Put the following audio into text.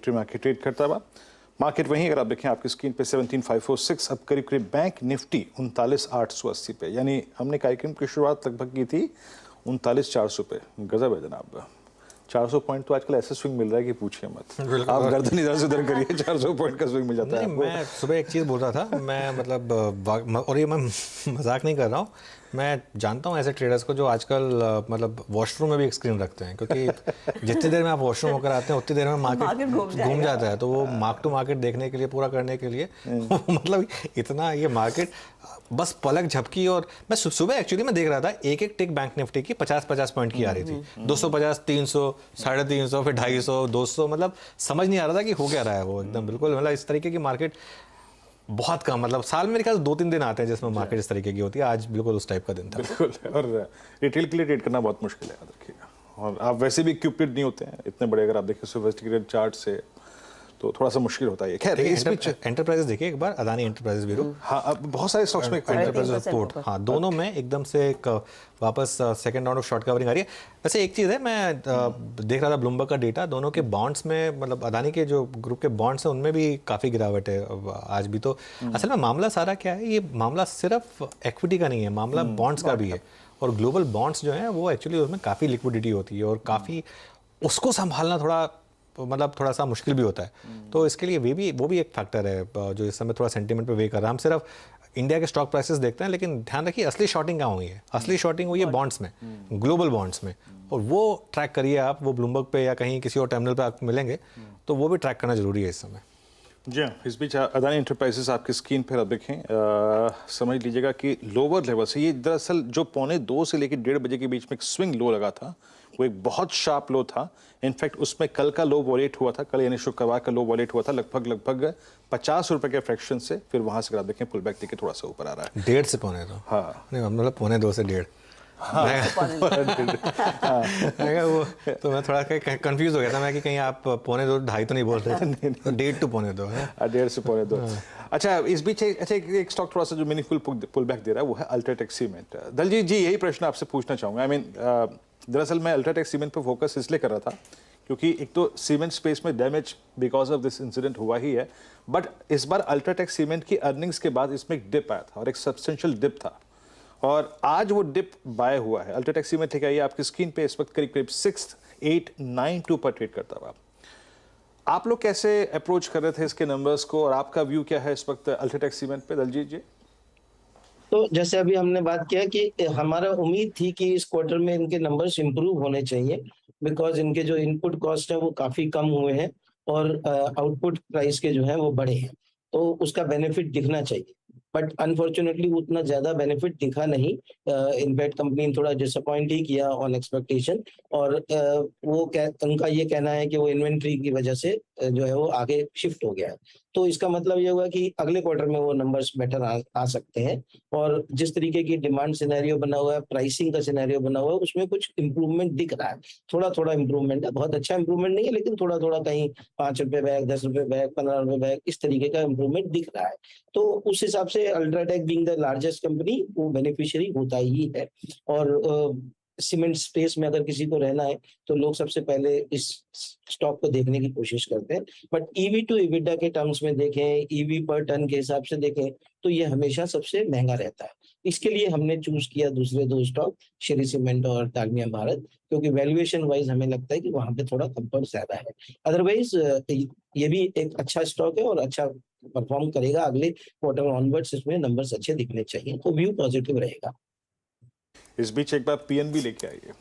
Nifty market trade करता हुआ। Market वहीं अगर आप देखें आपकी स्क्रीन पे 17,546, अब करीब करीब बैंक निफ्टी 39,880 पे, यानी हमने कार्यक्रम की शुरुआत लगभग की थी 39,400 पे। गजब है जनाब, 400 पॉइंट तो आजकल ऐसे स्विंग मिल रहा है कि पूछिए मत। आप गर्दन इधर से उधर करिए, 400 पॉइंट का स्विंग मिल जाता है आपको। मैं सुबह एक चीज़ बोल रहा था, मैं मतलब और ये मैं मजाक नहीं कर रहा हूँ, मैं जानता हूँ ऐसे ट्रेडर्स को जो आजकल मतलब वॉशरूम में भी एक स्क्रीन रखते हैं, क्योंकि जितनी देर में आप वॉशरूम होकर आते हैं उतनी देर में मार्केट घूम जाता है, तो वो मार्क टू मार्केट देखने के लिए, पूरा करने के लिए मतलब इतना ये मार्केट बस पलक झपकी। और मैं सुबह एक्चुअली मैं देख रहा था एक एक टिक बैंक निफ्टी की 50-50 पॉइंट की आ रही थी, 250, 300, 350, फिर 250, 200, मतलब समझ नहीं आ रहा था कि हो क्या रहा है वो एकदम बिल्कुल। मतलब इस तरीके की मार्केट बहुत कम, मतलब साल में मेरे ख्याल 2-3 दिन आते हैं जिसमें मार्केट इस तरीके की होती है। आज बिल्कुल उस टाइप का दिन था बिल्कुल। और रिटेल के लिए ट्रेड करना बहुत मुश्किल है, याद रखिएगा। और आप वैसे भी इक्विप्ड नहीं होते हैं इतने बड़े, अगर आप देखें सोफिस्टिकेटेड चार्ट से तो थोड़ा सा मुश्किल होता है। खैर इस बीच एंटरप्राइजेस देखिए एक बार, अदानी एंटरप्राइजेस भी हाँ, अब बहुत सारे स्टॉक्स में एंटरप्राइजेस पोर्ट, हाँ दोनों में एकदम से एक वापस second round of short covering आ रही है। वैसे एक चीज़ है, मैं देख रहा था ब्लूमबर्ग का डेटा, दोनों के बॉन्ड्स में, मतलब अदानी के जो ग्रुप के बॉन्ड्स हैं उनमें भी काफ़ी गिरावट है आज भी। तो असल में मामला सारा क्या है, ये मामला सिर्फ एक्विटी का नहीं है, मामला बॉन्ड्स का भी है। और ग्लोबल बॉन्ड्स जो हैं वो एक्चुअली उसमें काफ़ी लिक्विडिटी होती है और काफ़ी उसको संभालना थोड़ा मतलब थोड़ा सा मुश्किल भी होता है। तो इसके लिए वो भी एक फैक्टर है जो इस समय थोड़ा सेंटीमेंट पे वे कर रहा है। हम सिर्फ इंडिया के स्टॉक प्राइसेस देखते हैं, लेकिन ध्यान रखिए असली शॉर्टिंग कहाँ हुई है, असली शॉर्टिंग हुई है बॉन्ड्स में, ग्लोबल बॉन्ड्स में। और वो ट्रैक करिए आप, वो ब्लूमबर्ग पे या कहीं किसी और टर्मिनल पे आपको मिलेंगे, तो वो भी ट्रैक करना जरूरी है इस समय। जी हाँ, इस बीच अदानी एंटरप्राइजेस आपकी स्क्रीन पर आप देखें, समझ लीजिएगा कि लोअर लेवल से ये दरअसल जो 1:45 से लेकर 1:30 बजे के बीच में एक स्विंग लो लगा था, वो एक बहुत शार्प लो था। इनफैक्ट उसमें कल का लो वॉलेट हुआ था, कल यानी शुक्रवार का लो वॉलेट हुआ था लगभग 50 रुपए के फ्रैक्शन से। फिर वहां से अगर आप देखें पुल बैक देखे थोड़ा सा ऊपर आ रहा है 1:30 से 1:45। हाँ नहीं मतलब 1:45 से 1:30। हाँ। वो तो मैं थोड़ा कंफ्यूज हो गया था मैं कि कहीं आप 1:45, 2:30 तो नहीं बोल रहे थे। तो 1:30 to 1:45 है, 1:30 से 1:45। अच्छा, इस बीच एक स्टॉक थोड़ा सा जो मीनिंगफुल पुल बैक दे रहा है वो है अल्ट्राटेक सीमेंट। दलजीत जी, यही प्रश्न आपसे पूछना चाहूंगा। आई मीन दरअसल मैं अल्ट्राटेक सीमेंट पर फोकस इसलिए कर रहा था क्योंकि एक तो सीमेंट स्पेस में damage because of this incident हुआ ही है, बट इस बार अल्ट्राटेक सीमेंट की अर्निंग्स के बाद इसमें एक डिप आया था और एक सब्सटेंशियल डिप था, और आज वो डिप बाय हुआ है। अल्ट्राटेक सीमेंट लेके आइए आपकी स्क्रीन पे, इस वक्त करीब करीब 6892 पर ट्रेड करता हुआ। आप लोग कैसे अप्रोच कर रहे थे इसके नंबर्स को, और आपका व्यू क्या है इस वक्त अल्ट्राटेक सीमेंट पे, दलजीत जी? तो जैसे अभी हमने बात किया कि हमारा उम्मीद थी कि इस क्वार्टर में इनके नंबर्स इंप्रूव होने चाहिए, बिकॉज इनके जो इनपुट कॉस्ट है वो काफी कम हुए हैं और आउटपुट प्राइस के जो है वो बढ़े हैं, तो उसका बेनिफिट दिखना चाहिए। बट अनफॉर्चुनेटली उतना ज्यादा बेनिफिट दिखा नहीं। इनफैक्ट कंपनी ने थोड़ा डिसअपॉइंट ही किया ऑन एक्सपेक्टेशन, और उनका ये कहना है कि वो इन्वेंट्री की वजह से जो है वो आगे शिफ्ट हो गया है। तो इसका मतलब ये हुआ कि अगले क्वार्टर में वो नंबर्स बेटर आ सकते हैं। और जिस तरीके की डिमांड सिनेरियो बना हुआ है, प्राइसिंग का सिनेरियो बना हुआ है, उसमें कुछ इंप्रूवमेंट दिख रहा है, थोड़ा थोड़ा इंप्रूवमेंट है, बहुत अच्छा इंप्रूवमेंट नहीं है लेकिन थोड़ा थोड़ा, कहीं 5 रुपए बैग, 10 रुपए बैग, 15 रुपए बैग, इस तरीके का इंप्रूवमेंट दिख रहा है। तो उस हिसाब से UltraTech being the largest company वो बेनिफिशियरी होता ही है। और सीमेंट स्पेस में अगर किसी को रहना है तो लोग सबसे पहले इस स्टॉक को देखने की कोशिश करते हैं। बट ईवी टू इबिटा के टर्म्स में देखें, ईवी पर टन के हिसाब से देखें, तो ये हमेशा सबसे महंगा रहता है। इसके लिए हमने चूज किया दूसरे 2 स्टॉक, श्री सीमेंट और डालमिया भारत, क्योंकि वैल्यूएशन वाइज हमें लगता है कि वहां पे थोड़ा कंफर्ट ज्यादा है। अदरवाइज ये भी एक अच्छा स्टॉक है और अच्छा परफॉर्म करेगा अगले क्वार्टर ऑनवर्ड्स, इसमें नंबर्स अच्छे दिखने चाहिए, तो व्यू पॉजिटिव रहेगा। इस बीच एक बार पीएनबी लेके आइए।